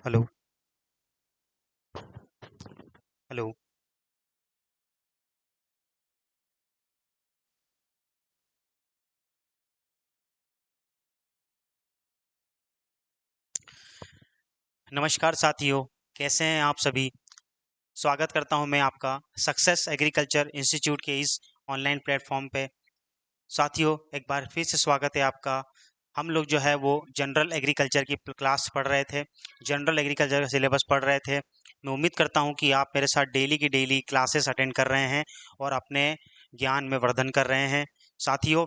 Hello. Hello. नमस्कार साथियों, कैसे हैं आप सभी। स्वागत करता हूं मैं आपका सक्सेस एग्रीकल्चर इंस्टीट्यूट के इस ऑनलाइन प्लेटफॉर्म पे। साथियों, एक बार फिर से स्वागत है आपका। हम लोग जो है वो जनरल एग्रीकल्चर की क्लास पढ़ रहे थे, जनरल एग्रीकल्चर का सिलेबस पढ़ रहे थे। मैं उम्मीद करता हूं कि आप मेरे साथ डेली की डेली क्लासेस अटेंड कर रहे हैं और अपने ज्ञान में वर्धन कर रहे हैं। साथियों,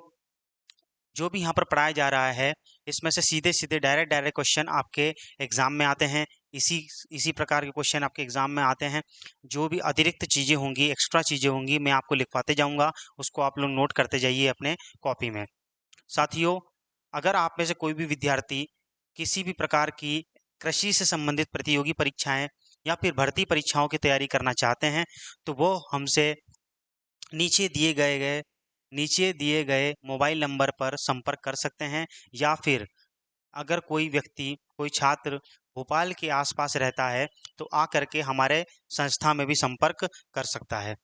जो भी यहाँ पर पढ़ाया जा रहा है, इसमें से सीधे सीधे डायरेक्ट डायरेक्ट क्वेश्चन आपके एग्जाम में आते हैं। इसी इसी प्रकार के क्वेश्चन आपके एग्जाम में आते हैं। जो भी अतिरिक्त चीज़ें होंगी, एक्स्ट्रा चीज़ें होंगी, मैं आपको लिखवाते जाऊंगा, उसको आप लोग नोट करते जाइए अपने कॉपी में। साथियों, अगर आप में से कोई भी विद्यार्थी किसी भी प्रकार की कृषि से संबंधित प्रतियोगी परीक्षाएं या फिर भर्ती परीक्षाओं की तैयारी करना चाहते हैं, तो वो हमसे नीचे दिए गए गए नीचे दिए गए मोबाइल नंबर पर संपर्क कर सकते हैं। या फिर अगर कोई व्यक्ति, कोई छात्र भोपाल के आसपास रहता है, तो आ करके हमारे संस्था में भी संपर्क कर सकता है।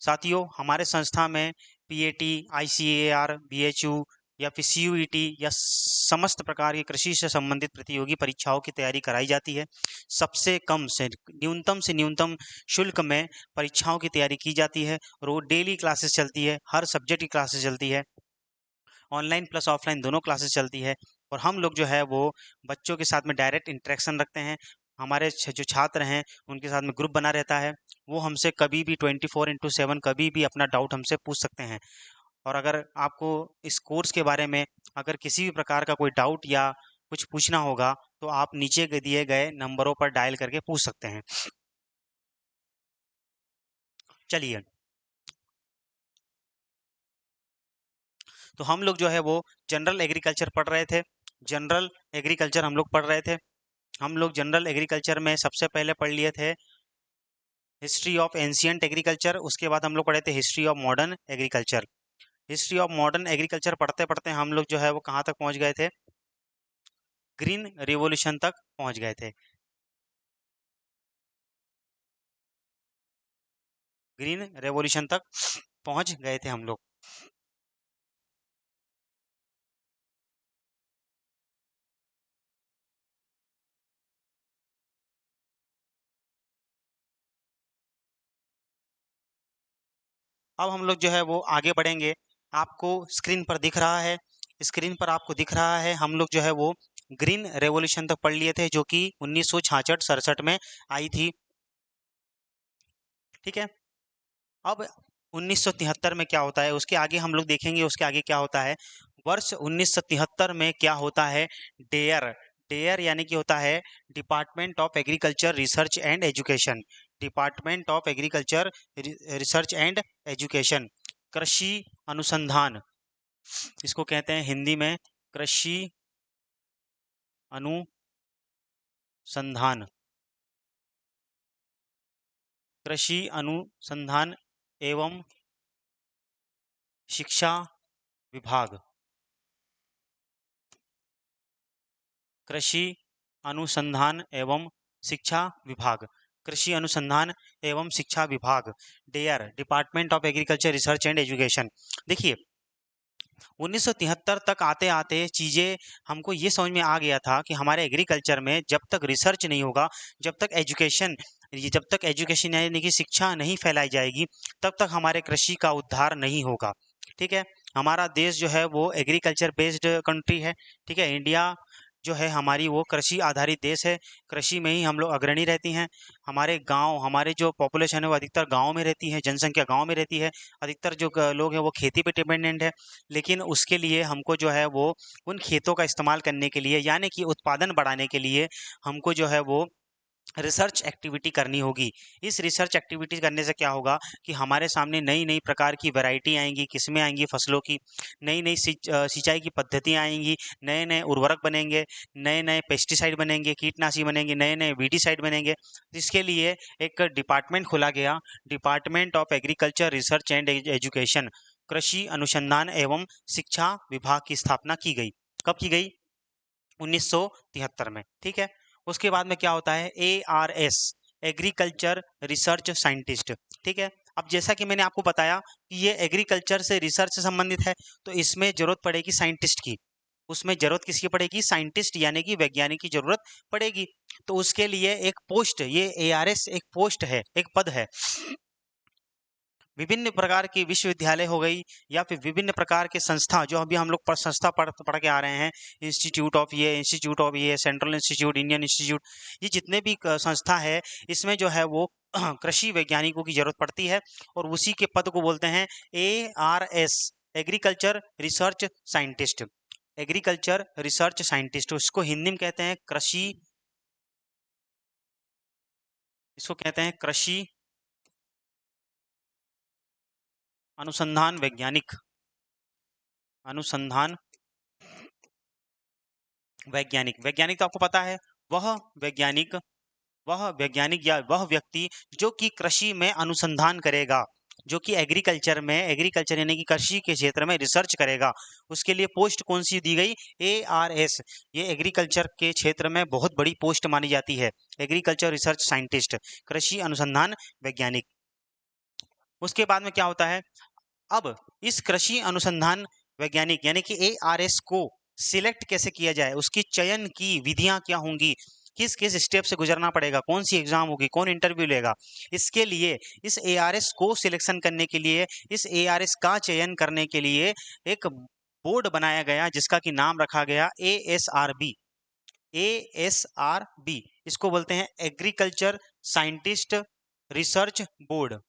साथियों, हमारे संस्था में पीएटी, आईसीएआर, बीएचयू या फिर सीयूईटी या समस्त प्रकार की कृषि से संबंधित प्रतियोगी परीक्षाओं की तैयारी कराई जाती है। सबसे कम से न्यूनतम शुल्क में परीक्षाओं की तैयारी की जाती है। रोज डेली क्लासेस चलती है, हर सब्जेक्ट की क्लासेस चलती है, ऑनलाइन प्लस ऑफलाइन दोनों क्लासेस चलती है। और हम लोग जो है वो बच्चों के साथ में डायरेक्ट इंटरेक्शन रखते हैं। हमारे जो छात्र हैं, उनके साथ में ग्रुप बना रहता है। वो हमसे कभी भी 24/7 कभी भी अपना डाउट हमसे पूछ सकते हैं। और अगर आपको इस कोर्स के बारे में अगर किसी भी प्रकार का कोई डाउट या कुछ पूछना होगा, तो आप नीचे के दिए गए नंबरों पर डायल करके पूछ सकते हैं। चलिए, तो हम लोग जो है वो जनरल एग्रीकल्चर पढ़ रहे थे। जनरल एग्रीकल्चर हम लोग पढ़ रहे थे। हम लोग जनरल एग्रीकल्चर में सबसे पहले पढ़ लिए थे हिस्ट्री ऑफ एंशियंट एग्रीकल्चर। उसके बाद हम लोग पढ़े थे history of modern agriculture. History of modern agriculture पढ़ते पढ़ते हम लोग जो है वो कहाँ तक पहुँच गए थे, ग्रीन रिवॉल्यूशन तक पहुँच गए थे। ग्रीन रेवोल्यूशन तक पहुँच गए थे हम लोग। अब हम लोग जो है वो आगे बढ़ेंगे। आपको स्क्रीन पर दिख रहा है, स्क्रीन पर आपको दिख रहा है, हम लोग जो है वो ग्रीन रेवोल्यूशन तक पढ़ लिए थे, जो कि 1966-67 में आई थी। ठीक है। अब 1973 में क्या होता है, उसके आगे हम लोग देखेंगे उसके आगे क्या होता है। वर्ष 1973 में क्या होता है, डेयर। डेयर यानी कि होता है department of agriculture research and education. Department of agriculture research and education, कृषि अनुसंधान, इसको कहते हैं हिंदी में कृषि अनुसंधान। कृषि अनुसंधान एवं शिक्षा विभाग। कृषि अनुसंधान एवं शिक्षा विभाग। कृषि अनुसंधान एवं शिक्षा विभाग, DARE, department of agriculture research and education. देखिए, 1973 तक आते आते चीज़ें हमको ये समझ में आ गया था कि हमारे एग्रीकल्चर में जब तक रिसर्च नहीं होगा, जब तक एजुकेशन ये जब तक एजुकेशन यानी कि शिक्षा नहीं फैलाई जाएगी, तब तक हमारे कृषि का उद्धार नहीं होगा। ठीक है। हमारा देश जो है वो एग्रीकल्चर बेस्ड कंट्री है। ठीक है। इंडिया जो है हमारी वो कृषि आधारित देश है। कृषि में ही हम लोग अग्रणी रहती हैं। हमारे गांव, हमारे जो पॉपुलेशन है वो अधिकतर गांव में रहती है, जनसंख्या गांव में रहती है। अधिकतर जो लोग हैं वो खेती पे डिपेंडेंट है। लेकिन उसके लिए हमको जो है वो उन खेतों का इस्तेमाल करने के लिए, यानी कि उत्पादन बढ़ाने के लिए, हमको जो है वो रिसर्च एक्टिविटी करनी होगी। इस रिसर्च एक्टिविटी करने से क्या होगा कि हमारे सामने नई नई प्रकार की वैरायटी आएंगी, किस्में आएंगी फसलों की, नई नई सिंचाई की पद्धतियाँ आएंगी, नए नए उर्वरक बनेंगे, नए नए पेस्टिसाइड बनेंगे, कीटनाशी बनेंगे, नए नए वीडीसाइड बनेंगे। इसके लिए एक डिपार्टमेंट खोला गया, department of agriculture research and education, कृषि अनुसंधान एवं शिक्षा विभाग की स्थापना की गई। कब की गई? 1973 में। ठीक है। उसके बाद में क्या होता है, ARS, एग्रीकल्चर रिसर्च साइंटिस्ट। ठीक है, अब जैसा कि मैंने आपको बताया कि ये एग्रीकल्चर से रिसर्च से संबंधित है, तो इसमें जरूरत पड़ेगी साइंटिस्ट की। उसमें जरूरत किसकी पड़ेगी, साइंटिस्ट यानी कि वैज्ञानिक की जरूरत पड़ेगी। तो उसके लिए एक पोस्ट, ये ARS एक पोस्ट है, एक पद है। विभिन्न प्रकार की विश्वविद्यालय हो गई या फिर विभिन्न प्रकार के संस्था, जो अभी हम लोग संस्था पढ़ के आ रहे हैं, इंस्टीट्यूट ऑफ ये, सेंट्रल इंस्टीट्यूट, इंडियन इंस्टीट्यूट, ये जितने भी संस्था है, इसमें जो है वो कृषि वैज्ञानिकों की जरूरत पड़ती है, और उसी के पद को बोलते हैं ARS, agriculture research scientist. Agriculture research scientist, उसको हिंदी में कहते हैं कृषि, इसको कहते हैं कृषि अनुसंधान वैज्ञानिक, अनुसंधान वैज्ञानिक। वैज्ञानिक तो आपको पता है, वह वैज्ञानिक, वह वैज्ञानिक या वह व्यक्ति जो कि कृषि में अनुसंधान करेगा, जो कि एग्रीकल्चर में, एग्रीकल्चर यानी कि कृषि के क्षेत्र में रिसर्च करेगा। उसके लिए पोस्ट कौन सी दी गई, ARS। ये एग्रीकल्चर के क्षेत्र में बहुत बड़ी पोस्ट मानी जाती है, एग्रीकल्चर रिसर्च साइंटिस्ट, कृषि अनुसंधान वैज्ञानिक। उसके बाद में क्या होता है, अब इस कृषि अनुसंधान वैज्ञानिक यानी कि ARS को सिलेक्ट कैसे किया जाए, उसकी चयन की विधियां क्या होंगी, किस किस स्टेप से गुजरना पड़ेगा, कौन सी एग्जाम होगी, कौन इंटरव्यू लेगा, इसके लिए इस ARS को सिलेक्शन करने के लिए, इस ARS का चयन करने के लिए एक बोर्ड बनाया गया, जिसका कि नाम रखा गया ASRB। ASRB, इसको बोलते हैं एग्रीकल्चर साइंटिस्ट रिसर्च बोर्ड।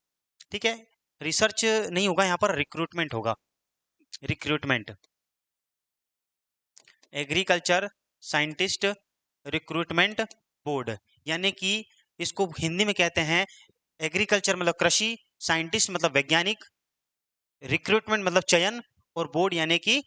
ठीक है, रिसर्च नहीं होगा यहाँ पर, रिक्रूटमेंट होगा, recruitment, agriculture scientist recruitment board, यानी कि इसको हिंदी में कहते हैं एग्रीकल्चर मतलब कृषि, साइंटिस्ट मतलब वैज्ञानिक, रिक्रूटमेंट मतलब चयन, और बोर्ड यानी कि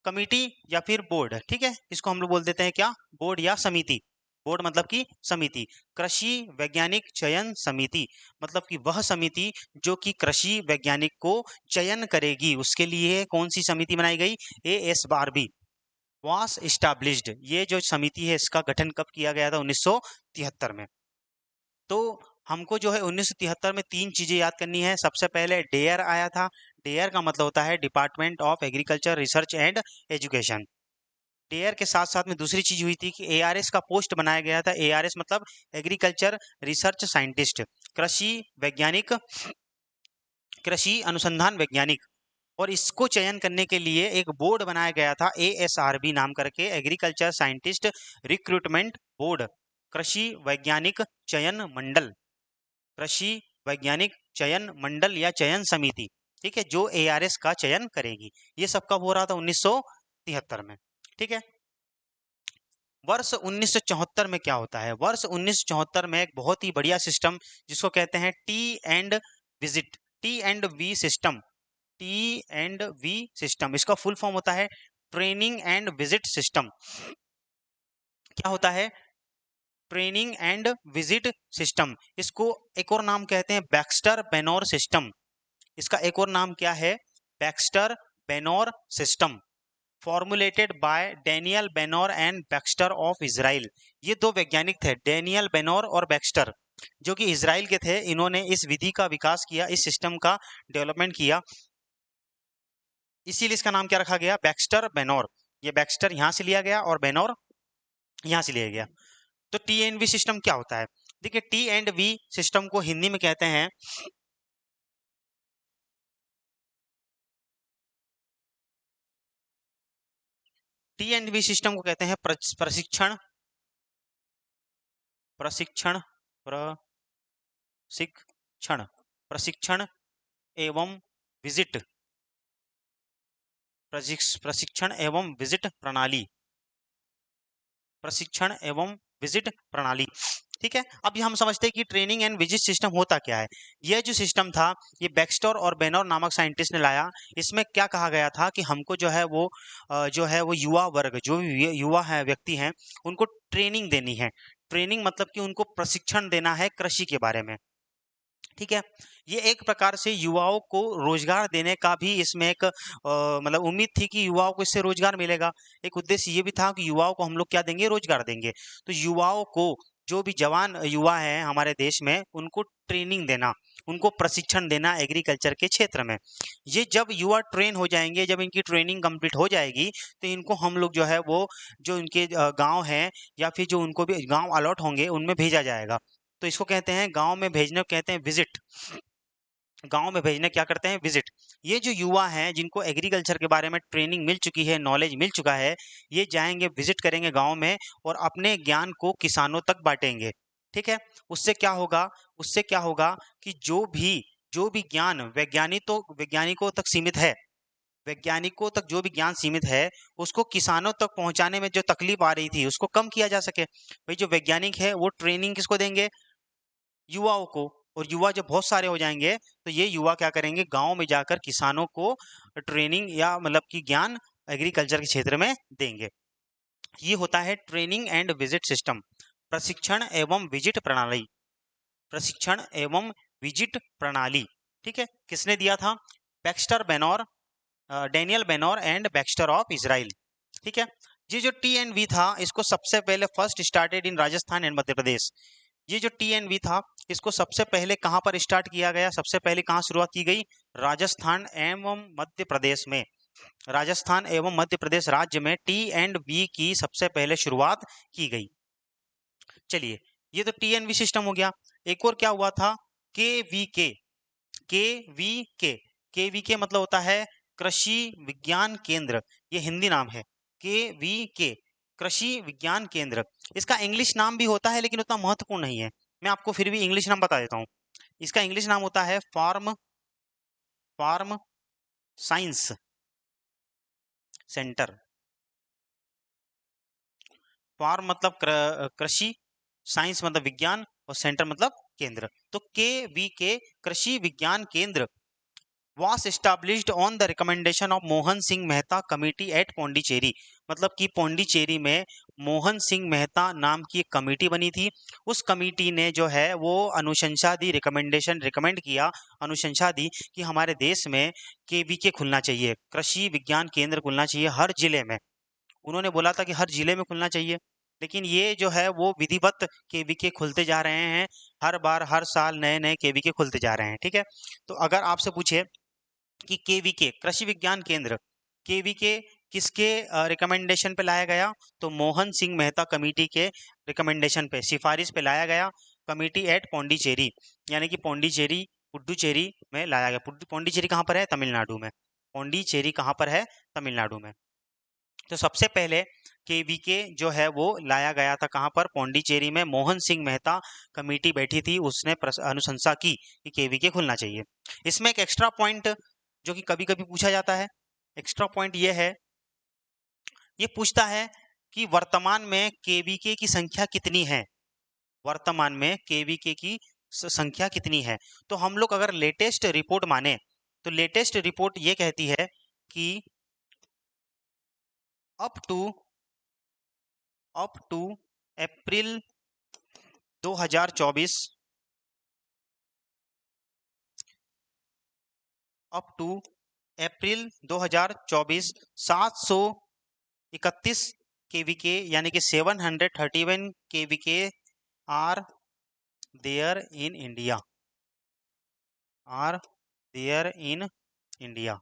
कमिटी या फिर बोर्ड। ठीक है, इसको हम लोग बोल देते हैं क्या, बोर्ड या समिति। बोर्ड मतलब कि समिति, कृषि वैज्ञानिक चयन समिति, मतलब कि वह समिति जो कि कृषि वैज्ञानिक को चयन करेगी, उसके लिए कौन सी समिति बनाई गई, ASRB वास इस्टाब्लिश्ड। ये जो समिति है, इसका गठन कब किया गया था, 1973 में। तो हमको जो है 1973 में तीन चीजें याद करनी है। सबसे पहले डेयर आया था, डेयर का मतलब होता है department of agriculture research and education. DARE के साथ साथ में दूसरी चीज हुई थी कि ARS का पोस्ट बनाया गया था, ARS मतलब एग्रीकल्चर रिसर्च साइंटिस्ट, कृषि वैज्ञानिक, कृषि अनुसंधान वैज्ञानिक। और इसको चयन करने के लिए एक बोर्ड बनाया गया था, ASRB नाम करके, एग्रीकल्चर साइंटिस्ट रिक्रूटमेंट बोर्ड, कृषि वैज्ञानिक चयन मंडल, कृषि वैज्ञानिक चयन मंडल या चयन समिति। ठीक है, जो ARS का चयन करेगी। ये सब कब हो रहा था, 1973 में। ठीक है, वर्ष 1974 में क्या होता है, वर्ष 1974 में एक बहुत ही बढ़िया सिस्टम, जिसको कहते हैं T&V सिस्टम, T&V सिस्टम, इसका फुल फॉर्म होता है ट्रेनिंग एंड विजिट सिस्टम। क्या होता है, ट्रेनिंग एंड विजिट सिस्टम। इसको एक और नाम कहते हैं बैक्स्टर बेनोर सिस्टम। इसका एक और नाम क्या है, Baxter Benor system, formulated by Daniel Benor and Baxter of Israel. ये दो वैज्ञानिक थे, डेनियल बेनोर और बैक्स्टर, जो कि इजराइल के थे। इन्होंने इस विधि का विकास किया, इस सिस्टम का डेवलपमेंट किया, इसीलिए इसका नाम क्या रखा गया, बैक्स्टर बेनोर। ये बैक्स्टर यहां से लिया गया और बेनोर यहां से लिया गया। तो T&V सिस्टम क्या होता है, देखिए T&V सिस्टम को हिंदी में कहते हैं, T&V सिस्टम को कहते हैं प्रशिक्षण, प्रशिक्षण, प्रशिक्षण, प्रशिक्षण एवं विजिट, प्रशिक्षण एवं विजिट प्रणाली, प्रशिक्षण एवं विजिट प्रणाली। ठीक है, अब हम समझते हैं कि ट्रेनिंग एंड विजिट सिस्टम होता क्या है। यह जो सिस्टम था, ये बैक्स्टर और बेनोर नामक साइंटिस्ट ने लाया। इसमें क्या कहा गया था कि हमको जो है वो युवा वर्ग, जो भी युवा है, व्यक्ति हैं, उनको ट्रेनिंग देनी है। ट्रेनिंग मतलब कि उनको प्रशिक्षण देना है कृषि के बारे में। ठीक है। ये एक प्रकार से युवाओं को रोजगार देने का भी इसमें एक मतलब उम्मीद थी कि युवाओं को इससे रोजगार मिलेगा। एक उद्देश्य ये भी था कि युवाओं को हम लोग क्या देंगे, रोजगार देंगे। तो युवाओं को, जो भी जवान युवा हैं हमारे देश में, उनको ट्रेनिंग देना, उनको प्रशिक्षण देना एग्रीकल्चर के क्षेत्र में। ये जब युवा ट्रेन हो जाएंगे, जब इनकी ट्रेनिंग कंप्लीट हो जाएगी, तो इनको हम लोग जो है वो, जो इनके गांव हैं या फिर जो उनको भी गांव अलॉट होंगे उनमें भेजा जाएगा। तो इसको कहते हैं, गांव में भेजने को कहते हैं विजिट। गांव में भेजने क्या करते हैं, विजिट। ये जो युवा हैं जिनको एग्रीकल्चर के बारे में ट्रेनिंग मिल चुकी है, नॉलेज मिल चुका है, ये जाएंगे, विजिट करेंगे गांव में और अपने ज्ञान को किसानों तक बांटेंगे। ठीक है। उससे क्या होगा, उससे क्या होगा कि जो भी ज्ञान वैज्ञानिकों तक सीमित है, वैज्ञानिकों तक जो भी ज्ञान सीमित है, उसको किसानों तक पहुंचाने में जो तकलीफ आ रही थी उसको कम किया जा सके। भाई जो वैज्ञानिक है वो ट्रेनिंग किसको देंगे, युवाओं को। और युवा जब बहुत सारे हो जाएंगे तो ये युवा क्या करेंगे, गांव में जाकर किसानों को ट्रेनिंग या मतलब कि ज्ञान एग्रीकल्चर के क्षेत्र में देंगे। ये होता है ट्रेनिंग एंड विजिट सिस्टम, प्रशिक्षण एवं विजिट प्रणाली। प्रशिक्षण एवं विजिट प्रणाली। ठीक है। किसने दिया था, Baxter Benor, Daniel Benor and Baxter of Israel. ठीक है। ये जो TNV था, इसको सबसे पहले first started in Rajasthan and Madhya Pradesh. ये जो TNV था, इसको सबसे पहले कहाँ पर स्टार्ट किया गया, सबसे पहले कहाँ शुरुआत की गई, राजस्थान एवं मध्य प्रदेश में। राजस्थान एवं मध्य प्रदेश राज्य में TNV की सबसे पहले शुरुआत की गई। चलिए, ये तो TNV सिस्टम हो गया। एक और क्या हुआ था, KVK। KVK, KVK मतलब होता है कृषि विज्ञान केंद्र, ये हिंदी नाम है। KVK, कृषि विज्ञान केंद्र। इसका इंग्लिश नाम भी होता है लेकिन उतना महत्वपूर्ण नहीं है, मैं आपको फिर भी इंग्लिश नाम बता देता हूँ। इसका इंग्लिश नाम होता है farm farm science centre. Farm मतलब कृषि, साइंस मतलब विज्ञान, और सेंटर मतलब केंद्र। तो KVK, कृषि विज्ञान केंद्र, was established on the recommendation of Mohan Singh Mehta committee at Pondicherry. मतलब कि पौंडीचेरी में मोहन सिंह मेहता नाम की एक कमेटी बनी थी। उस कमेटी ने जो है वो अनुशंसा दी, रिकमेंड किया, अनुशंसा दी कि हमारे देश में KVK खुलना चाहिए, कृषि विज्ञान केंद्र खुलना चाहिए हर जिले में। उन्होंने बोला था कि हर जिले में खुलना चाहिए, लेकिन ये जो है वो विधिवत KVK खुलते जा रहे हैं, हर बार हर साल नए नए KVK खुलते जा रहे हैं। ठीक है। तो अगर आपसे पूछे कि KVK, कृषि विज्ञान केंद्र, KVK किसके रिकमेंडेशन पे लाया गया, तो मोहन सिंह मेहता कमेटी के रिकमेंडेशन पे, सिफारिश पे लाया गया। कमेटी एट पौंडीचेरी, यानी कि पौंडीचेरी, पुडुचेरी में लाया गया। पौंडीचेरी कहाँ पर है, तमिलनाडु में। पौंडीचेरी कहाँ पर है, तमिलनाडु में। तो सबसे पहले KVK जो है वो लाया गया था कहाँ पर, पौंडीचेरी में। मोहन सिंह मेहता कमेटी बैठी थी, उसने अनुशंसा की कि KVK खुलना चाहिए। इसमें एक एक्स्ट्रा पॉइंट जो कि कभी कभी पूछा जाता है, एक्स्ट्रा पॉइंट ये है, ये पूछता है कि वर्तमान में KVK की संख्या कितनी है, वर्तमान में KVK की संख्या कितनी है। तो हम लोग अगर लेटेस्ट रिपोर्ट माने, तो लेटेस्ट रिपोर्ट ये कहती है कि up to April 2024, up to April 2024 731 KVK यानी कि 731 KVK are there in India, are there in India.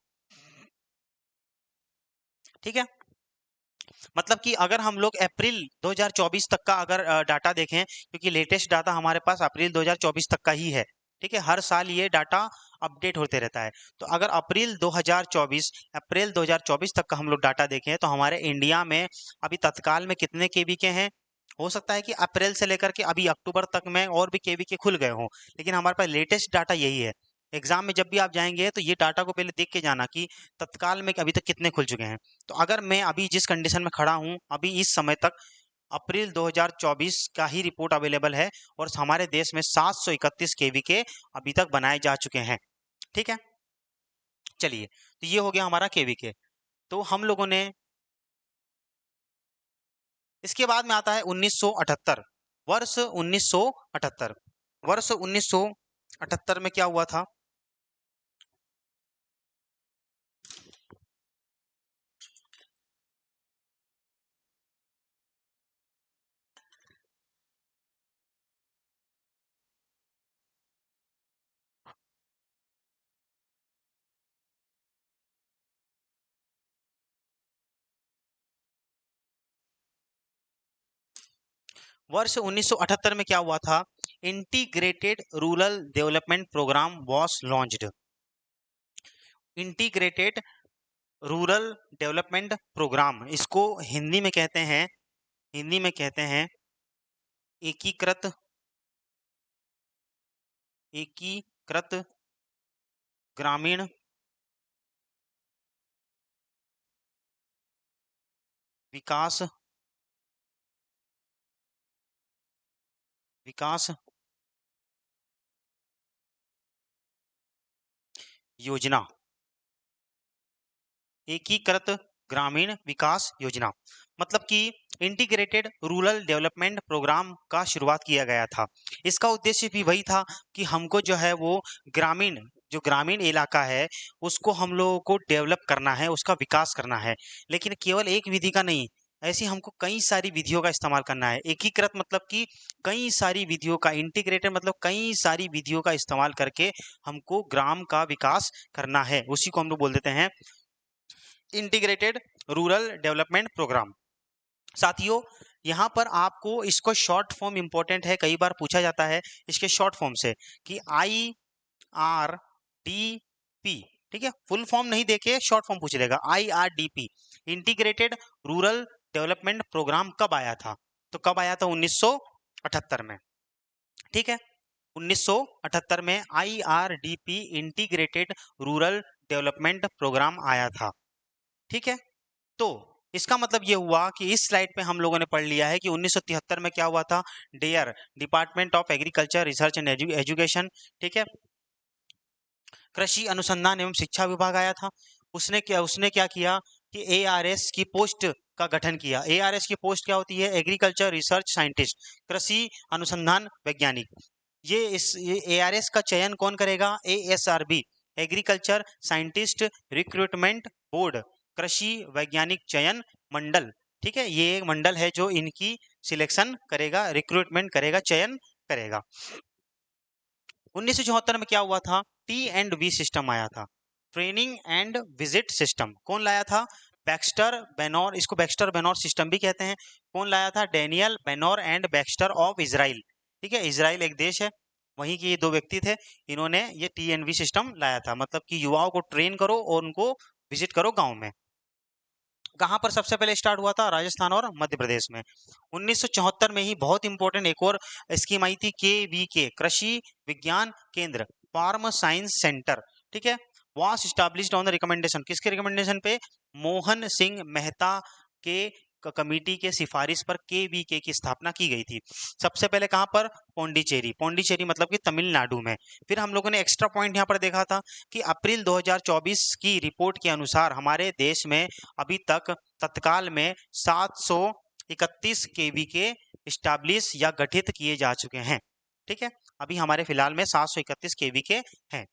ठीक है। मतलब कि अगर हम लोग अप्रैल 2024 तक का अगर डाटा देखें, क्योंकि लेटेस्ट डाटा हमारे पास अप्रैल 2024 तक का ही है। ठीक है। हर साल ये डाटा अपडेट होते रहता है। तो अगर अप्रैल 2024 तक का हम लोग डाटा देखें, तो हमारे इंडिया में अभी तत्काल में कितने KVK हैं। हो सकता है कि अप्रैल से लेकर के अभी अक्टूबर तक में और भी KVK खुल गए हों, लेकिन हमारे पास लेटेस्ट डाटा यही है। एग्जाम में जब भी आप जाएंगे तो ये डाटा को पहले देख के जाना कि तत्काल में अभी तक कितने खुल चुके हैं। तो अगर मैं अभी जिस कंडीशन में खड़ा हूं, अभी इस समय तक अप्रैल 2024 का ही रिपोर्ट अवेलेबल है, और हमारे देश में 731 KVK अभी तक बनाए जा चुके हैं। ठीक है। चलिए, तो ये हो गया हमारा KVK। तो हम लोगों ने, इसके बाद में आता है 1978, वर्ष 1978। वर्ष 1978 78 में क्या हुआ था? वर्ष 1978 में क्या हुआ था? Integrated rural development programme was launched. Integrated rural development programme, इसको हिंदी में कहते हैं, हिंदी में कहते हैं एकीकृत, एकीकृत ग्रामीण विकास, विकास योजना, एकीकृत ग्रामीण विकास योजना। मतलब कि इंटीग्रेटेड रूरल डेवलपमेंट प्रोग्राम का शुरुआत किया गया था। इसका उद्देश्य भी वही था कि हमको जो है वो ग्रामीण, जो ग्रामीण इलाका है उसको हम लोगों को डेवलप करना है, उसका विकास करना है। लेकिन केवल एक विधि का नहीं, ऐसी हमको कई सारी विधियों का इस्तेमाल करना है। एकीकृत मतलब कि कई सारी विधियों का, इंटीग्रेटेड मतलब कई सारी विधियों का इस्तेमाल करके हमको ग्राम का विकास करना है। उसी को हम लोग बोल देते हैं इंटीग्रेटेड रूरल डेवलपमेंट प्रोग्राम। साथियों, यहाँ पर आपको इसको शॉर्ट फॉर्म इंपॉर्टेंट है, कई बार पूछा जाता है इसके शॉर्ट फॉर्म से कि IRDP। ठीक है, फुल फॉर्म नहीं देके शॉर्ट फॉर्म पूछ लेगा, IRDP integrated rural development programme कब आया था? तो कब आया था? 1978 में। ठीक है, 1978 में IRDP integrated rural development programme आया था। ठीक है, तो इसका मतलब ये हुआ कि इस स्लाइड पे हम लोगों ने पढ़ लिया है कि 1973 में क्या हुआ था? DARE, department of agriculture research and education, ठीक है, कृषि अनुसंधान एवं शिक्षा विभाग आया था। उसने क्या किया कि ARS की पोस्ट का गठन किया। ARS की पोस्ट क्या होती है? एग्रीकल्चर रिसर्च साइंटिस्ट, कृषि अनुसंधान वैज्ञानिक। ये ARS का चयन कौन करेगा? ASRB, agriculture scientist recruitment board, कृषि वैज्ञानिक चयन मंडल। ठीक है, ये एक मंडल है जो इनकी सिलेक्शन करेगा, रिक्रूटमेंट करेगा, चयन करेगा। 1974 में क्या हुआ था? T&V सिस्टम आया था, ट्रेनिंग एंड विजिट सिस्टम। कौन लाया था? बैक्स्टर बेनोर, इसको बैक्स्टर बेनोर सिस्टम भी कहते हैं। कौन लाया था? Daniel Benor and Baxter of Israel. ठीक है, इजराइल एक देश है, वहीं के ये दो व्यक्ति थे, इन्होंने ये TNV सिस्टम लाया था। मतलब कि युवाओं को ट्रेन करो और उनको विजिट करो गांव में। कहाँ पर सबसे पहले स्टार्ट हुआ था? राजस्थान और मध्य प्रदेश में। 1974 में ही बहुत इंपॉर्टेंट एक और स्कीम आई थी, KVK, कृषि विज्ञान केंद्र, फार्म साइंस सेंटर। ठीक है, was established on the recommendation, किसके रिकमेंडेशन पे? मोहन सिंह मेहता के कमेटी के सिफारिश पर KVK की स्थापना की गई थी। सबसे पहले कहाँ पर? पौंडीचेरी, पौंडीचेरी मतलब कि तमिलनाडु में। फिर हम लोगों ने एक्स्ट्रा पॉइंट यहाँ पर देखा था कि अप्रैल 2024 की रिपोर्ट के अनुसार हमारे देश में अभी तक तत्काल में 731 KVK स्टैब्लिश या गठित किए जा चुके हैं। ठीक है, अभी हमारे फिलहाल में 731 KVK हैं।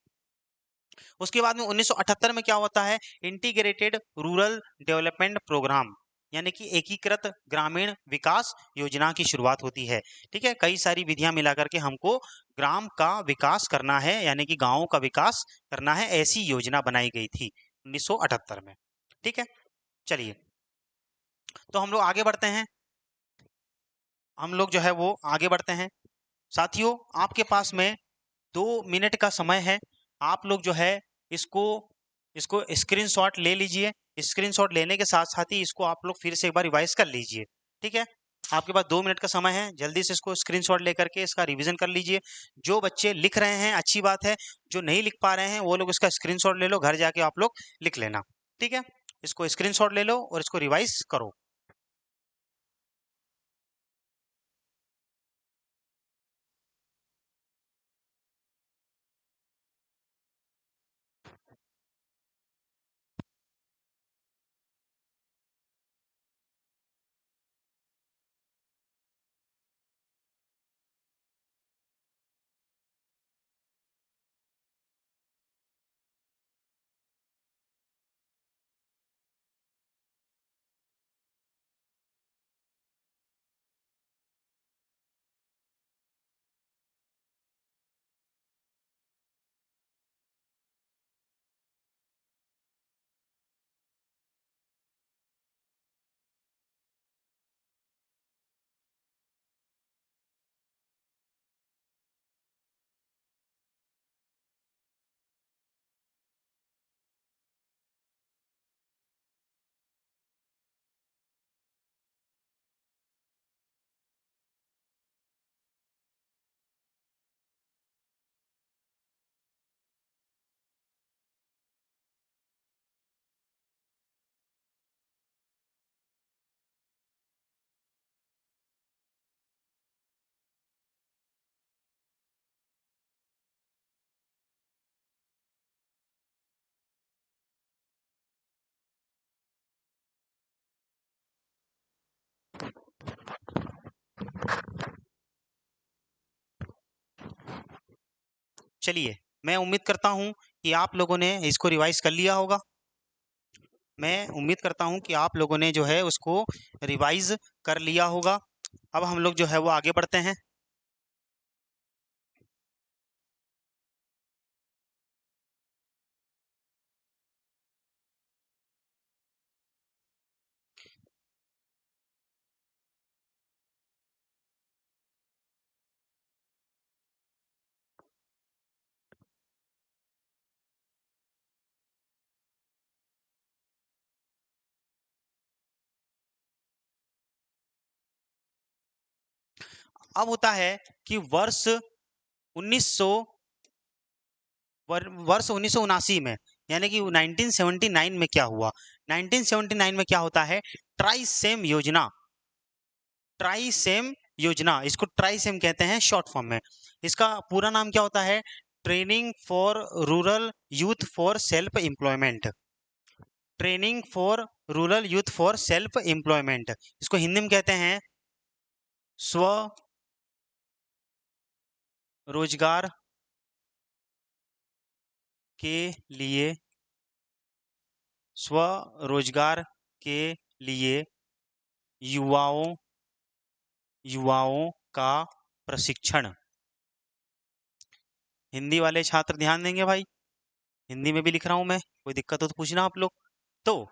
उसके बाद में 1978 में क्या होता है? इंटीग्रेटेड रूरल डेवलपमेंट प्रोग्राम, यानी कि एकीकृत ग्रामीण विकास योजना की शुरुआत होती है। ठीक है, कई सारी विधियां मिलाकर के हमको ग्राम का विकास करना है, यानी कि गांवों का विकास करना है, ऐसी योजना बनाई गई थी 1978 में। ठीक है, चलिए तो हम लोग आगे बढ़ते हैं, हम लोग जो है वो आगे बढ़ते हैं। साथियों, आपके पास में 2 मिनट का समय है, आप लोग जो है इसको इसको स्क्रीनशॉट ले लीजिए। स्क्रीनशॉट लेने के साथ साथ ही इसको आप लोग फिर से एक बार रिवाइज कर लीजिए। ठीक है, आपके पास 2 मिनट का समय है, जल्दी से इसको स्क्रीनशॉट लेकर के इसका रिवीजन कर लीजिए। जो बच्चे लिख रहे हैं अच्छी बात है, जो नहीं लिख पा रहे हैं वो लोग इसका स्क्रीनशॉट ले लो, घर जाके आप लोग लिख लेना। ठीक है, इसको स्क्रीनशॉट ले लो और इसको रिवाइज करो। चलिए, मैं उम्मीद करता हूँ कि आप लोगों ने इसको रिवाइज कर लिया होगा। मैं उम्मीद करता हूँ कि आप लोगों ने जो है उसको रिवाइज कर लिया होगा। अब हम लोग जो है वो आगे बढ़ते हैं। अब होता है कि वर्ष 1979 में, यानी कि 1979 में क्या हुआ। 1979 में क्या होता है, ट्राइसेम योजना। ट्राइसेम योजना, इसको ट्राइसेम कहते हैं शॉर्ट फॉर्म में। इसका पूरा नाम क्या होता है, training for rural youth for self employment. Training for rural youth for self employment, इसको हिंदी में कहते हैं स्व रोजगार के लिए, स्वरोजगार के लिए युवाओं युवाओं का प्रशिक्षण। हिंदी वाले छात्र ध्यान देंगे भाई, हिंदी में भी लिख रहा हूं मैं, कोई दिक्कत हो तो पूछना आप लोग। तो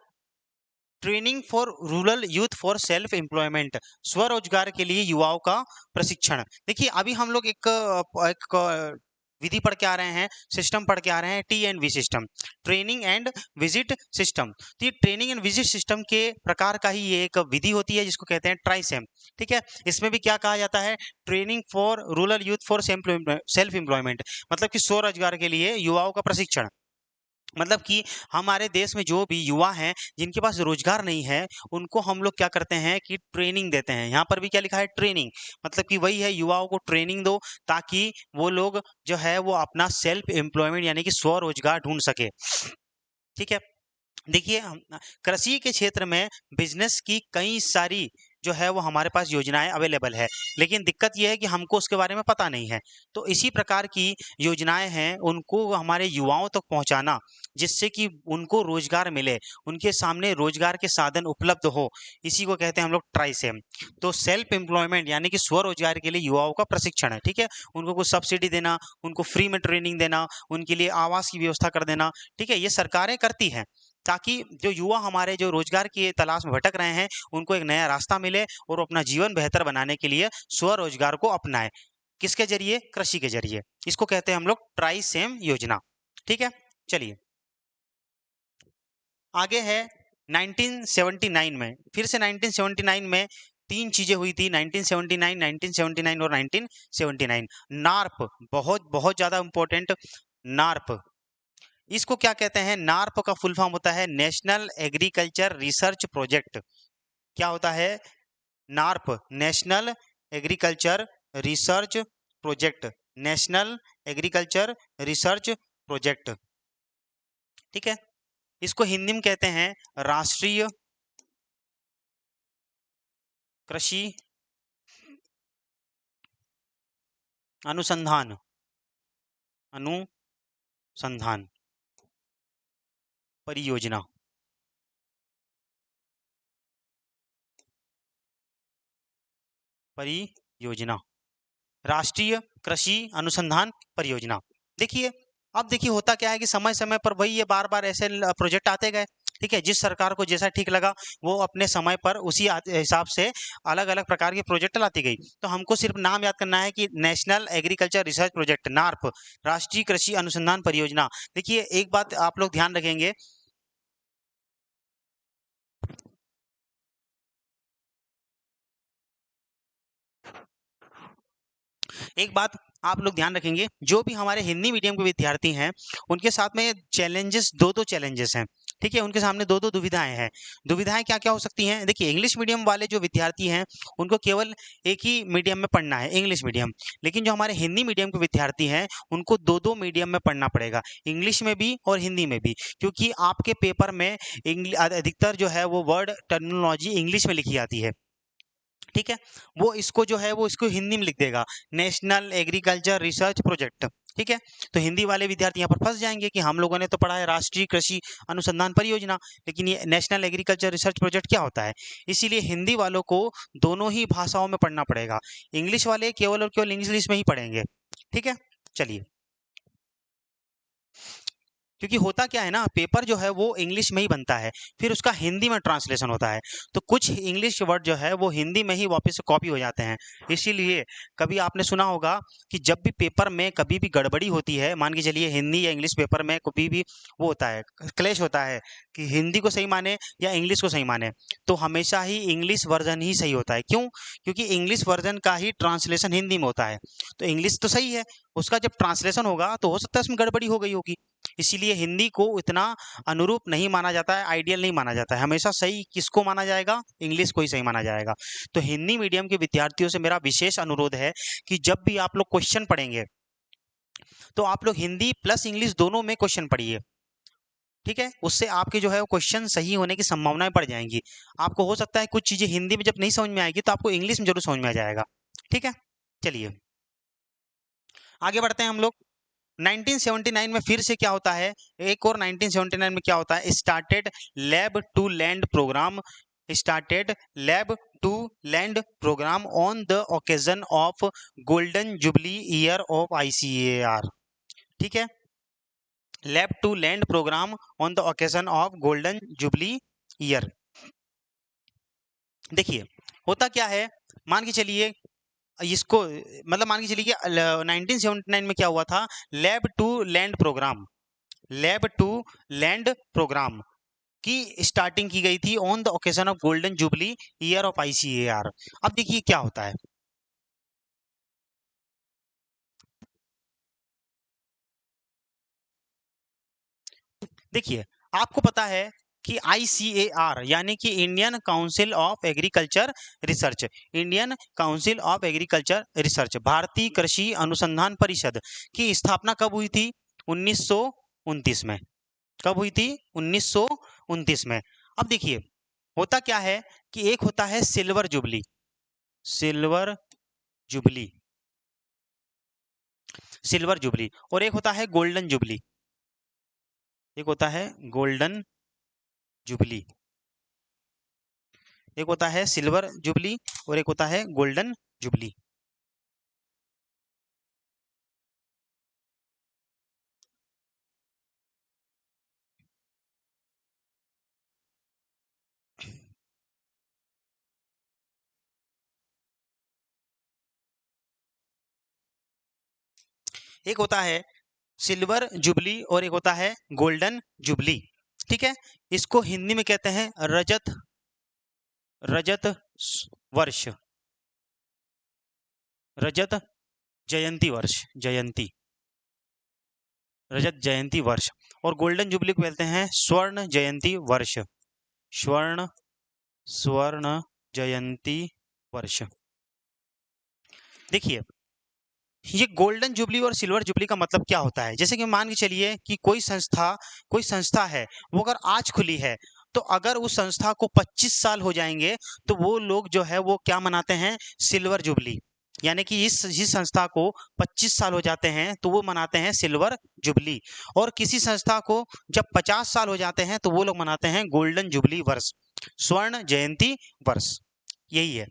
training for rural youth for self employment, स्वरोजगार के लिए युवाओं का प्रशिक्षण। देखिए, अभी हम लोग एक विधि पढ़ के आ रहे हैं, सिस्टम पढ़ के आ रहे हैं, TNV system, training and visit system. तो ये ट्रेनिंग एंड विजिट सिस्टम के प्रकार का ही ये एक विधि होती है जिसको कहते हैं ट्राइसेम। ठीक है, इसमें भी क्या कहा जाता है, training for rural youth for self employment, मतलब कि स्वरोजगार के लिए युवाओं का प्रशिक्षण। मतलब कि हमारे देश में जो भी युवा हैं जिनके पास रोजगार नहीं है, उनको हम लोग क्या करते हैं कि ट्रेनिंग देते हैं। यहाँ पर भी क्या लिखा है, ट्रेनिंग, मतलब कि वही है, युवाओं को ट्रेनिंग दो ताकि वो लोग जो है वो अपना सेल्फ एम्प्लॉयमेंट यानी कि स्वरोजगार ढूंढ सके। ठीक है, देखिए, कृषि के क्षेत्र में बिजनेस की कई सारी जो है वो हमारे पास योजनाएं अवेलेबल है, लेकिन दिक्कत यह है कि हमको उसके बारे में पता नहीं है। तो इसी प्रकार की योजनाएं हैं, उनको हमारे युवाओं तक पहुंचाना जिससे कि उनको रोजगार मिले, उनके सामने रोजगार के साधन उपलब्ध हो, इसी को कहते हैं हम लोग ट्राइसेम। तो सेल्फ एम्प्लॉयमेंट यानी कि स्वरोजगार के लिए युवाओं का प्रशिक्षण है। ठीक है, उनको कुछ सब्सिडी देना, उनको फ्री में ट्रेनिंग देना, उनके लिए आवास की व्यवस्था कर देना। ठीक है, ये सरकारें करती हैं ताकि जो युवा हमारे जो रोजगार की तलाश में भटक रहे हैं उनको एक नया रास्ता मिले और वो अपना जीवन बेहतर बनाने के लिए स्वरोजगार को अपनाए। किसके जरिए, कृषि के जरिए। इसको कहते हैं हम लोग ट्राइसेम योजना। ठीक है, चलिए आगे है 1979 में, फिर से 1979 में तीन चीजें हुई थी, 1979, 1979 और 1979। नार्प, बहुत बहुत ज्यादा इंपॉर्टेंट, नार्प, इसको क्या कहते हैं, नार्प का फुल फॉर्म होता है नेशनल एग्रीकल्चर रिसर्च प्रोजेक्ट। क्या होता है, NARP, national agriculture research project, national agriculture research project. ठीक है, इसको हिंदी में कहते हैं राष्ट्रीय कृषि अनुसंधान अनुसंधान परियोजना। परियोजना, राष्ट्रीय कृषि अनुसंधान परियोजना। देखिए, अब देखिए होता क्या है कि समय समय पर वही ये बार बार ऐसे प्रोजेक्ट आते गए। ठीक है, जिस सरकार को जैसा ठीक लगा वो अपने समय पर उसी हिसाब से अलग अलग प्रकार के प्रोजेक्ट लाती गई। तो हमको सिर्फ नाम याद करना है कि नेशनल एग्रीकल्चर रिसर्च प्रोजेक्ट, नार्प, राष्ट्रीय कृषि अनुसंधान परियोजना। देखिए, एक बात आप लोग ध्यान रखेंगे, एक बात आप लोग ध्यान रखेंगे, जो भी हमारे हिंदी मीडियम के विद्यार्थी हैं उनके साथ में चैलेंजेस, दो चैलेंजेस हैं। ठीक है, उनके सामने दो दुविधाएं हैं। दुविधाएं क्या क्या हो सकती हैं, देखिए, इंग्लिश मीडियम वाले जो विद्यार्थी हैं उनको केवल एक ही मीडियम में पढ़ना है, इंग्लिश मीडियम। लेकिन जो हमारे हिंदी मीडियम के विद्यार्थी हैं उनको दो मीडियम में पढ़ना पड़ेगा, इंग्लिश में भी और हिंदी में भी, क्योंकि आपके पेपर में अधिकतर जो है वो वर्ड टर्मिनोलॉजी इंग्लिश में लिखी आती है। ठीक है, वो इसको जो है वो इसको हिंदी में लिख देगा, नेशनल एग्रीकल्चर रिसर्च प्रोजेक्ट। ठीक है। तो हिंदी वाले विद्यार्थी यहाँ पर फंस जाएंगे कि हम लोगों ने तो पढ़ा है राष्ट्रीय कृषि अनुसंधान परियोजना, लेकिन ये नेशनल एग्रीकल्चर रिसर्च प्रोजेक्ट क्या होता है। इसीलिए हिंदी वालों को दोनों ही भाषाओं में पढ़ना पड़ेगा, इंग्लिश वाले केवल और केवल इंग्लिश में ही पढ़ेंगे। ठीक है, चलिए। क्योंकि होता क्या है ना, पेपर जो है वो इंग्लिश में ही बनता है, फिर उसका हिंदी में ट्रांसलेशन होता है, तो कुछ इंग्लिश वर्ड जो है वो हिंदी में ही वापस से कॉपी हो जाते हैं। इसीलिए कभी आपने सुना होगा कि जब भी पेपर में कभी भी गड़बड़ी होती है, मान के चलिए हिंदी या इंग्लिश पेपर में कभी भी वो होता है, क्लेश होता है कि हिंदी को सही माने या इंग्लिश को सही माने, तो हमेशा ही इंग्लिश वर्जन ही सही होता है। क्यों? क्योंकि इंग्लिश वर्जन का ही ट्रांसलेशन हिंदी में होता है। तो इंग्लिश तो सही है, उसका जब ट्रांसलेशन होगा तो हो सकता है उसमें गड़बड़ी हो गई होगी। इसीलिए हिंदी को इतना अनुरूप नहीं माना जाता है, आइडियल नहीं माना जाता है। हमेशा सही किसको माना जाएगा? इंग्लिश को ही सही माना जाएगा। तो हिंदी मीडियम के विद्यार्थियों से मेरा विशेष अनुरोध है कि जब भी आप लोग क्वेश्चन पढ़ेंगे तो आप लोग हिंदी प्लस इंग्लिश दोनों में क्वेश्चन पढ़िए। ठीक है, उससे आपके जो है क्वेश्चन सही होने की संभावनाएं बढ़ जाएंगी। आपको हो सकता है कुछ चीजें हिंदी में जब नहीं समझ में आएगी तो आपको इंग्लिश में जरूर समझ में आ जाएगा। ठीक है, चलिए आगे बढ़ते हैं हम लोग। 1979 में फिर से क्या होता है, एक और 1979 में क्या होता है, started lab to land programme, started lab to land programme on the occasion of golden jubilee year of ICAR. ठीक है, lab to land programme on the occasion of golden jubilee year. देखिए होता क्या है, मान के चलिए इसको, मतलब मान के चलिए कि 1979 में क्या हुआ था, lab to land programme, lab to land programme की स्टार्टिंग की गई थी on the occasion of golden jubilee year of ICAR. अब देखिए क्या होता है, देखिए आपको पता है कि आईसीएआर यानी कि Indian council of agriculture research, Indian council of agriculture research, भारतीय कृषि अनुसंधान परिषद की स्थापना कब हुई थी? 1929 में। कब हुई थी? 1929 में। अब देखिए होता क्या है कि एक होता है silver jubilee, silver jubilee, silver jubilee, और एक होता है गोल्डन जुबली, एक होता है गोल्डन जुबली, एक होता है सिल्वर जुबली और एक होता है गोल्डन जुबली। एक होता है सिल्वर जुबली और एक होता है गोल्डन जुबली। ठीक है, इसको हिंदी में कहते हैं रजत, रजत वर्ष, रजत जयंती वर्ष, जयंती, रजत जयंती वर्ष। और गोल्डन जुबली को कहते हैं स्वर्ण जयंती वर्ष, स्वर्ण, स्वर्ण जयंती वर्ष। देखिए ये गोल्डन जुबली और सिल्वर जुबली का मतलब क्या होता है, जैसे कि मान के चलिए कि कोई संस्था है, वो अगर आज खुली है, तो अगर उस संस्था को 25 साल हो जाएंगे तो वो लोग जो है वो क्या मनाते हैं? Silver jubilee. यानी कि इस संस्था को 25 साल हो जाते हैं तो वो मनाते हैं सिल्वर जुबली। और किसी संस्था को जब 50 साल हो जाते हैं तो वो लोग मनाते हैं गोल्डन जुबली वर्ष, स्वर्ण जयंती वर्ष। यही है।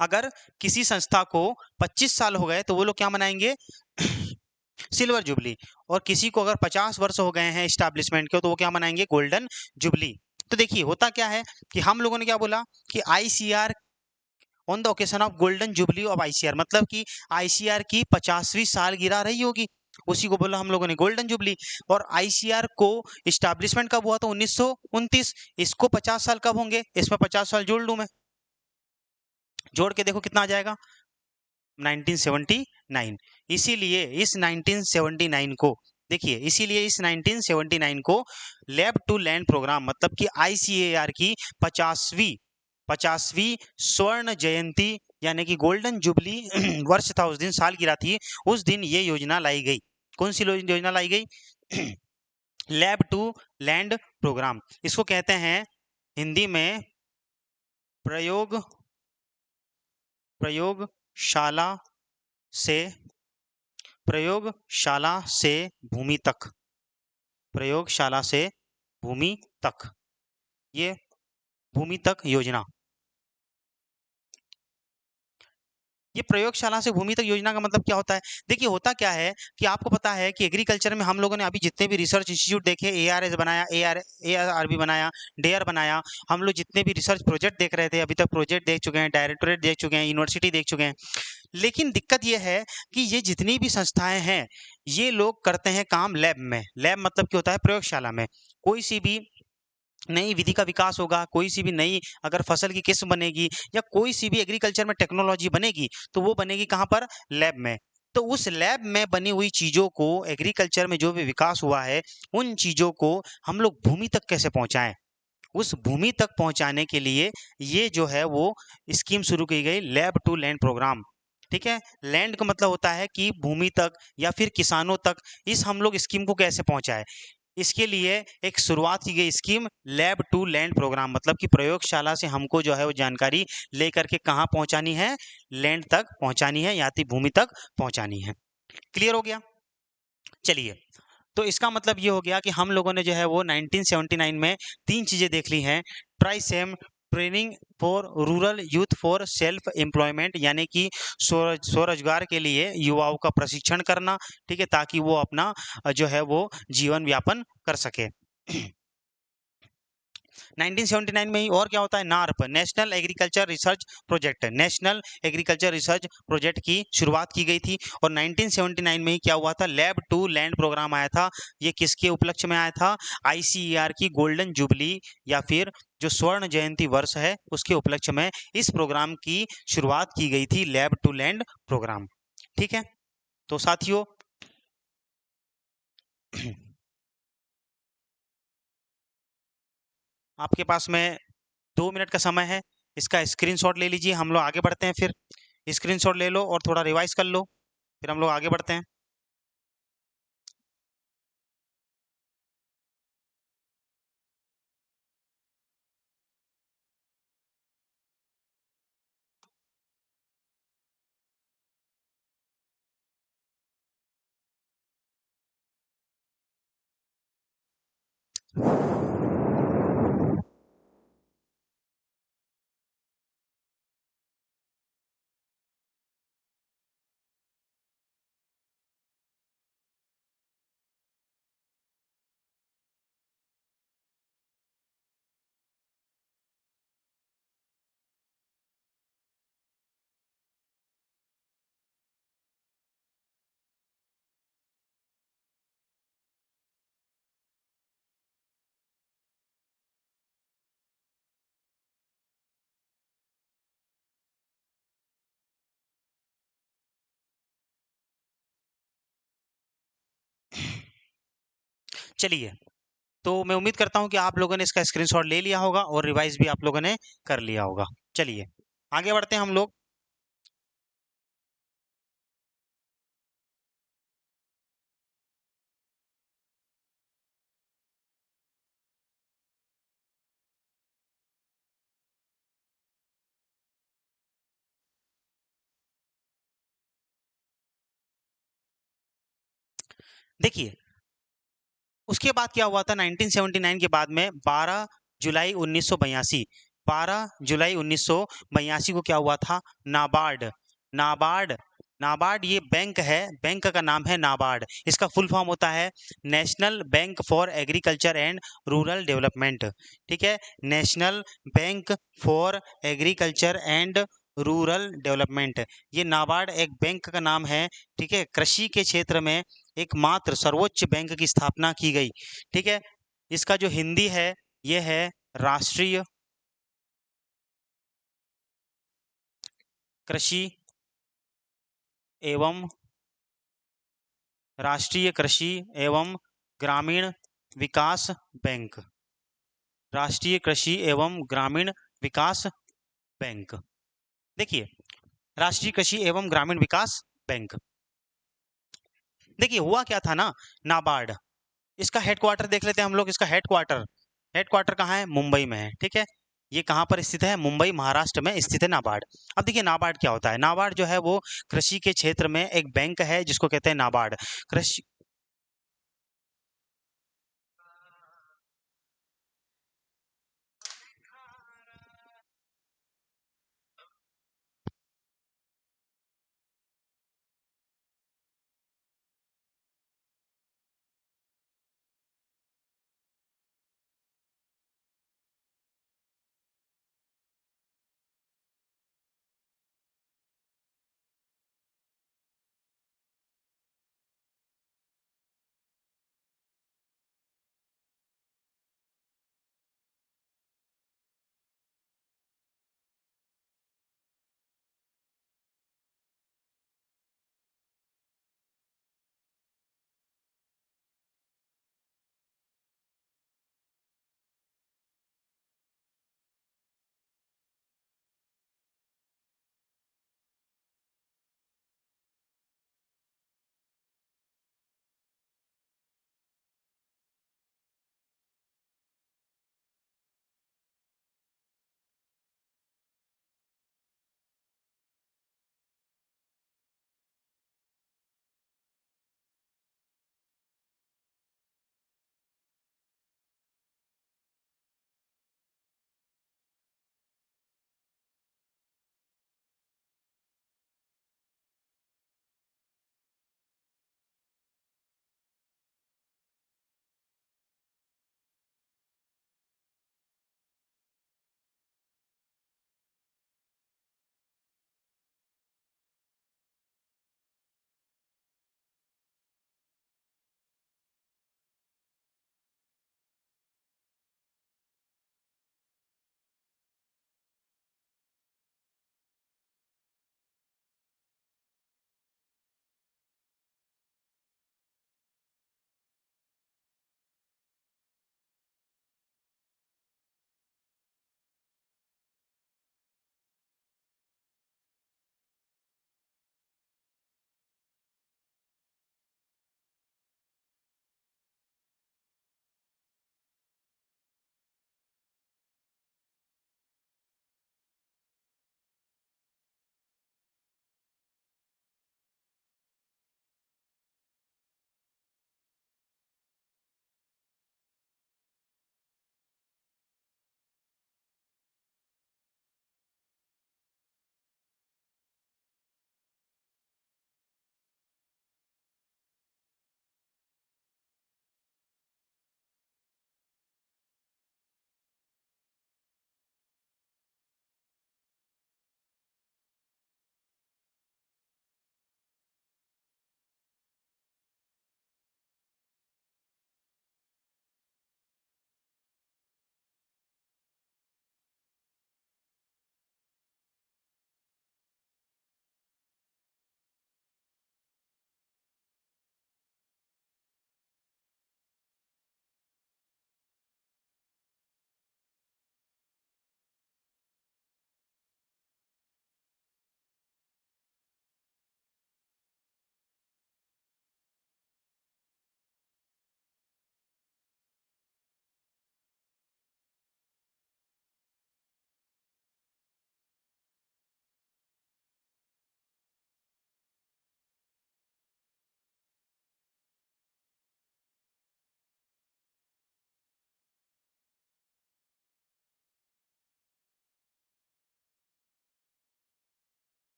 अगर किसी संस्था को 25 साल हो गए तो वो लोग क्या मनाएंगे? Silver jubilee. और किसी को अगर 50 वर्ष हो गए हैं स्टैब्लिशमेंट के तो वो क्या मनाएंगे? Golden jubilee. तो देखिए होता क्या है कि हम लोगों ने क्या बोला कि ICR on the occasion of golden jubilee of ICR, मतलब कि आईसीआर की 50वीं सालगिरह रही होगी, उसी को बोला हम लोगों ने गोल्डन जुबली। और आईसीआर को स्टैब्लिशमेंट कब हुआ? तो 1929। इसको 50 साल कब होंगे? इसमें 50 साल जोड़ लूं मैं, जोड़ के देखो कितना आ जाएगा? 1979। इसीलिए इस 1979 को, देखिए इसीलिए इस 1979 को लैब टू लैंड प्रोग्राम, मतलब कि आईसीएआर की 50वीं 50वीं स्वर्ण जयंती यानी कि गोल्डन जुबली वर्ष था, उस दिन सालगिरह थी, उस दिन ये योजना लाई गई। कौन सी योजना लाई गई? Lab to land programme. इसको कहते हैं हिंदी में प्रयोग प्रयोगशाला से प्रयोगशाला से भूमि तक, प्रयोगशाला से भूमि तक, ये भूमि तक योजना। ये प्रयोगशाला से भूमि तक योजना का मतलब क्या होता है? देखिए होता क्या है कि आपको पता है कि एग्रीकल्चर में हम लोगों ने अभी जितने भी रिसर्च इंस्टीट्यूट देखे, एआरएस बनाया, एआरआरबी बनाया, डेयर बनाया, हम लोग जितने भी रिसर्च प्रोजेक्ट देख रहे थे, अभी तक प्रोजेक्ट देख चुके हैं, डायरेक्टोरेट देख चुके हैं, यूनिवर्सिटी देख चुके हैं। लेकिन दिक्कत ये है कि ये जितनी भी संस्थाएं हैं, ये लोग करते हैं काम लैब में। लैब मतलब क्या होता है? प्रयोगशाला में। कोई सी भी नई विधि का विकास होगा, कोई सी भी नई अगर फसल की किस्म बनेगी या कोई सी भी एग्रीकल्चर में टेक्नोलॉजी बनेगी, तो वो बनेगी कहाँ पर? लैब में। तो उस लैब में बनी हुई चीजों को, एग्रीकल्चर में जो भी विकास हुआ है, उन चीजों को हम लोग भूमि तक कैसे पहुंचाएं? उस भूमि तक पहुंचाने के लिए ये जो है वो स्कीम शुरू की गई, लैब टू लैंड प्रोग्राम। ठीक है, लैंड का मतलब होता है कि भूमि तक या फिर किसानों तक इस हम लोग स्कीम को कैसे पहुंचाए। इसके लिए एक शुरुआत की गई scheme lab to land programme, मतलब कि प्रयोगशाला से हमको जो है वो जानकारी लेकर के कहाँ पहुंचानी है? लैंड तक पहुंचानी है, या भूमि तक पहुंचानी है। क्लियर हो गया? चलिए, तो इसका मतलब ये हो गया कि हम लोगों ने जो है वो 1979 में तीन चीजें देख ली हैं। TRYSEM, training for rural youth for self employment, यानी कि स्वरोजगार के लिए युवाओं का प्रशिक्षण करना, ठीक है, ताकि वो अपना जो है वो जीवन यापन कर सके। 1979 में ही और क्या होता है? NARP, national agriculture research project, national agriculture research project की शुरुआत की गई थी। और 1979 में ही क्या हुआ था? लैब टू लैंड प्रोग्राम आया था। ये किसके उपलक्ष्य में आया था? आईसीईआर की गोल्डन जुबली या फिर जो स्वर्ण जयंती वर्ष है उसके उपलक्ष्य में इस प्रोग्राम की शुरुआत की गई थी, लैब टू लैंड प्रोग्राम। ठीक है, तो साथियों आपके पास में 2 मिनट का समय है, इसका स्क्रीनशॉट ले लीजिए। हम लोग आगे बढ़ते हैं, फिर स्क्रीनशॉट ले लो और थोड़ा रिवाइज कर लो, फिर हम लोग आगे बढ़ते हैं। चलिए, तो मैं उम्मीद करता हूँ कि आप लोगों ने इसका स्क्रीनशॉट ले लिया होगा और रिवाइज भी आप लोगों ने कर लिया होगा। चलिए आगे बढ़ते हैं हम लोग। देखिए, उसके बाद क्या हुआ था? 1979 के बाद में 12 जुलाई 1982, 12 जुलाई 1982 को क्या हुआ था? नाबार्ड, नाबार्ड, नाबार्ड ये बैंक है, बैंक का नाम है नाबार्ड। इसका फुल फॉर्म होता है national bank for agriculture and rural development. ठीक है, national bank for agriculture and rural development, ये नाबार्ड एक बैंक का नाम है। ठीक है, कृषि के क्षेत्र में एकमात्र सर्वोच्च बैंक की स्थापना की गई। ठीक है, इसका जो हिंदी है ये है राष्ट्रीय कृषि एवं राष्ट्रीय कृषि एवं ग्रामीण विकास बैंक, राष्ट्रीय कृषि एवं ग्रामीण विकास बैंक। देखिए, राष्ट्रीय कृषि एवं ग्रामीण विकास बैंक, देखिए हुआ क्या था ना, नाबार्ड, इसका हेडक्वार्टर देख लेते हैं हम लोग। इसका हेडक्वार्टर, हेडक्वार्टर कहाँ है? मुंबई में है। ठीक है, ये कहाँ पर स्थित है? मुंबई महाराष्ट्र में स्थित है नाबार्ड। अब देखिए नाबार्ड क्या होता है? नाबार्ड जो है वो कृषि के क्षेत्र में एक बैंक है जिसको कहते हैं नाबार्ड। कृषि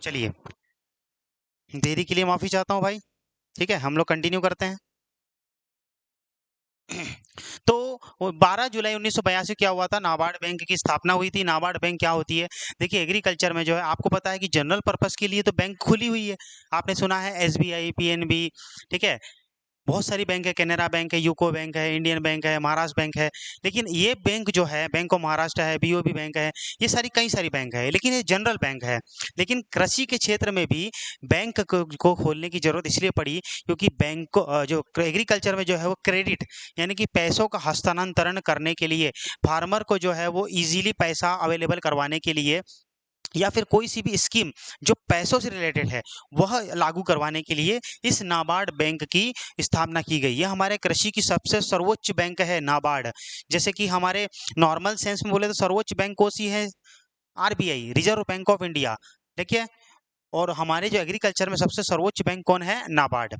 चलिए, देरी के लिए माफी चाहता हूँ भाई। ठीक है, हम लोग कंटिन्यू करते हैं। तो 12 जुलाई 1982 क्या हुआ था, नाबार्ड बैंक की स्थापना हुई थी। नाबार्ड बैंक क्या होती है, देखिए एग्रीकल्चर में जो है आपको पता है कि जनरल पर्पस के लिए तो बैंक खुली हुई है। आपने सुना है एसबीआई, पीएनबी, ठीक है, बहुत सारी बैंक है, कैनरा बैंक है, यूको बैंक है, इंडियन बैंक है, महाराष्ट्र बैंक है। लेकिन ये बैंक जो है, बैंक ऑफ महाराष्ट्र है, बीओबी बैंक है, ये सारी कई सारी बैंक है, लेकिन ये जनरल बैंक है। लेकिन कृषि के क्षेत्र में भी बैंक को खोलने की जरूरत इसलिए पड़ी क्योंकि बैंक को जो एग्रीकल्चर में जो है वो क्रेडिट यानी कि पैसों का हस्तांतरण करने के लिए, फार्मर को जो है वो इजीली पैसा अवेलेबल करवाने के लिए, या फिर कोई सी भी स्कीम जो पैसों से रिलेटेड है वह लागू करवाने के लिए इस नाबार्ड बैंक की स्थापना की गई। यह हमारे कृषि की सबसे सर्वोच्च बैंक है नाबार्ड। जैसे कि हमारे नॉर्मल सेंस में बोले तो सर्वोच्च बैंक कौन सी है, RBI, reserve bank of India, देखिए। और हमारे जो एग्रीकल्चर में सबसे सर्वोच्च बैंक कौन है, नाबार्ड।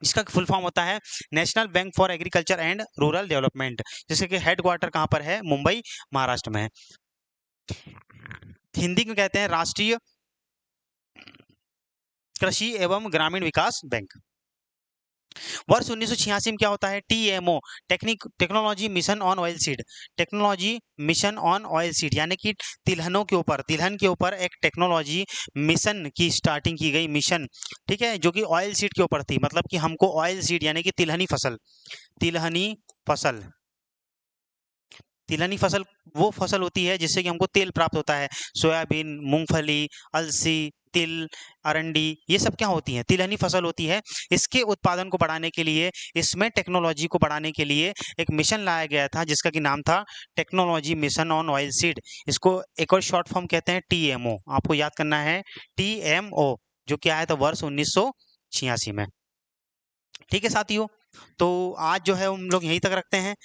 इसका फुल फॉर्म होता है national bank for agriculture and rural development. जैसे कि हेडक्वार्टर कहाँ पर है, मुंबई महाराष्ट्र में है। हिंदी में कहते हैं राष्ट्रीय कृषि एवं ग्रामीण विकास बैंक। वर्ष 1986 में क्या होता है, टीएमओ, technology mission on oil seed. Technology mission on oil seed यानी कि तिलहनों के ऊपर, तिलहन के ऊपर एक टेक्नोलॉजी मिशन की स्टार्टिंग की गई, मिशन, ठीक है, जो कि ऑयल सीड के ऊपर थी। मतलब कि हमको ऑयल सीड यानी कि तिलहनी फसल, तिलहनी फसल, तिलहनी फसल वो फसल होती है जिससे कि हमको तेल प्राप्त होता है। सोयाबीन, मूंगफली, अलसी, तिल, अरंडी, ये सब क्या होती हैं, तिलहनी फसल होती है। इसके उत्पादन को बढ़ाने के लिए, इसमें टेक्नोलॉजी को बढ़ाने के लिए एक मिशन लाया गया था जिसका कि नाम था technology mission on oil seed. इसको एक और शॉर्ट फॉर्म कहते हैं टीएमओ। आपको याद करना है टीएमओ, जो क्या है, तो वर्ष 1986 में। ठीक है साथियों, तो आज जो है हम लोग यहीं तक रखते हैं।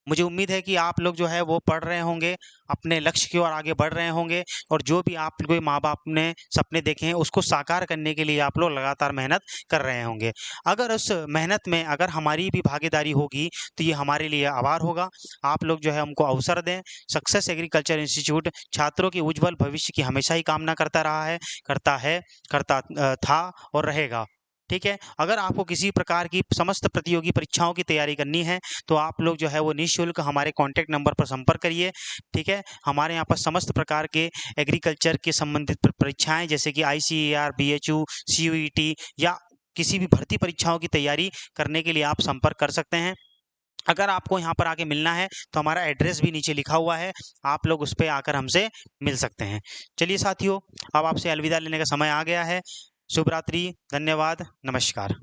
मुझे उम्मीद है कि आप लोग जो है वो पढ़ रहे होंगे, अपने लक्ष्य की ओर आगे बढ़ रहे होंगे, और जो भी आप कोई माँ बाप ने सपने देखे हैं उसको साकार करने के लिए आप लोग लगातार मेहनत कर रहे होंगे। अगर उस मेहनत में अगर हमारी भी भागीदारी होगी तो ये हमारे लिए आभार होगा। आप लोग जो है हमको अवसर दें। सक्सेस एग्रीकल्चर इंस्टीट्यूट छात्रों के उज्जवल भविष्य की हमेशा ही कामना करता रहा है, करता था और रहेगा। ठीक है, अगर आपको किसी प्रकार की समस्त प्रतियोगी परीक्षाओं की तैयारी करनी है तो आप लोग जो है वो निःशुल्क हमारे कॉन्टैक्ट नंबर पर संपर्क करिए। ठीक है, हमारे यहाँ पर समस्त प्रकार के एग्रीकल्चर के संबंधित परीक्षाएं जैसे कि ICAR, BHU, CUET या किसी भी भर्ती परीक्षाओं की तैयारी करने के लिए आप संपर्क कर सकते हैं। अगर आपको यहाँ पर आके मिलना है तो हमारा एड्रेस भी नीचे लिखा हुआ है, आप लोग उस पर आकर हमसे मिल सकते हैं। चलिए साथियों, अब आपसे अलविदा लेने का समय आ गया है। शुभ रात्रि, धन्यवाद, नमस्कार।